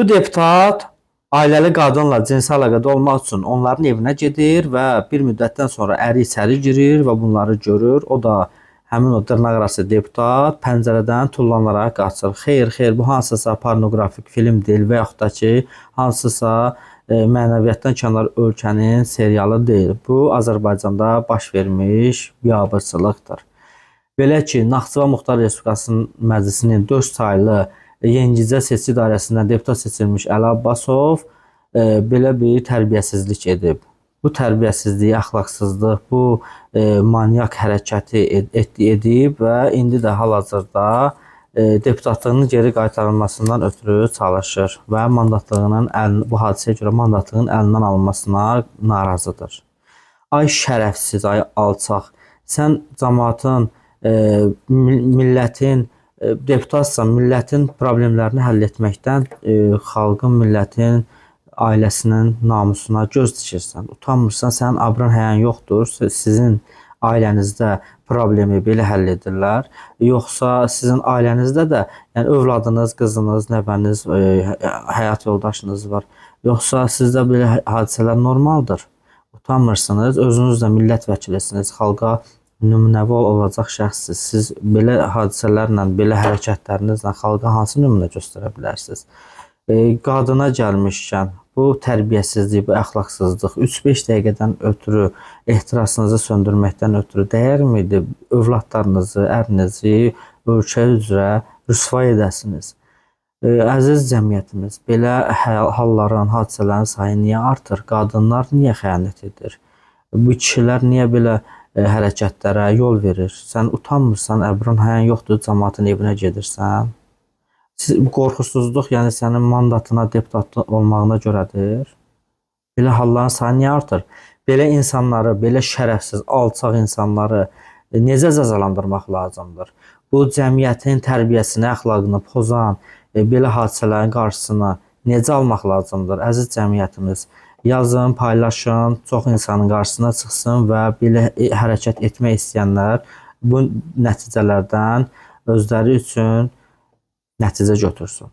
Bu deputat ailəli qadınla cinsi əlaqədə olmaq üçün onların evinə gedir və bir müddətdən sonra əri içəri girir və bunları görür. O da həmin o dırnaqarası deputat pəncərədən tullanaraq qaçır. Xeyr, bu hansısa pornoqrafik film deyil və yaxud da ki, hansısa mənəviyyatdan kənar ölkənin serialı deyil. Bu, Azərbaycanda baş vermiş biabırçılıqdır. Belə ki, Naxçıvan Muxtar Respublikasının Məclisinin 4 saylı Yenicə seçki dairəsindən deputat seçilmiş Əli Abbasov belə bir tərbiyəsizlik edib. Bu tərbiyəsizlik, əxlaqsızlıq, bu manyak hərəkəti edib və indi də hal-hazırda deputatlığının geri qaytarılmasından ötürü çalışır və bu hadisəyə görə mandatlığının əlindən alınmasına narazıdır. Ay şərəfsiz, ay alçaq, sən cəmaatın, millətin, deputatsan, millətin problemlərini həll etməkdən xalqın, millətin, ailəsinin namusuna göz dikirsən. Utanmırsan, sənin abrın həyən yoxdur. Sizin ailənizdə problemi belə həll edirlər. Yoxsa sizin ailənizdə də yəni övladınız, qızınız, nəvəniz, həyat yoldaşınız var. Yoxsa sizdə belə hadisələr normaldır. Utanmırsınız, özünüz də millət vəkilisiniz, xalqa nümunəvi olacaq şəxssiz. Siz belə hadisələrlə, belə hərəkətlərinizlə xalqa hansı nümunə göstərə bilərsiniz? Qadına gəlmişkən, bu tərbiyəsizlik, bu əxlaqsızlıq 3-5 dəqiqədən ötürü, ehtirasınızı söndürməkdən ötürü dəyərmiydi övladlarınızı, ərinizi ölkə üzrə rüsvay edəsiniz? Əziz cəmiyyətimiz, belə halların, hadisələrin sayı niyə artır? Qadınlar niyə xəyanət edir? Bu kişilər niyə belə hərəkətlərə yol verir? Sən utanmırsan, əbrın həyən yoxdur, cəmaatın evinə gedirsən. Qorxusuzluq, yəni sənin mandatına, deputat olmağına görədir. Belə halların sayı niyə artır? Belə insanları, belə şərəfsiz, alçaq insanları necə cəzalandırmaq lazımdır? Bu cəmiyyətin tərbiyəsini, əxlaqını pozan belə hadisələrin qarşısına necə almaq lazımdır? Əziz cəmiyyətimiz, yazın, paylaşın, çox insanın qarşısına çıxsın və belə hərəkət etmək istəyənlər bu nəticələrdən özləri üçün nəticə götürsün.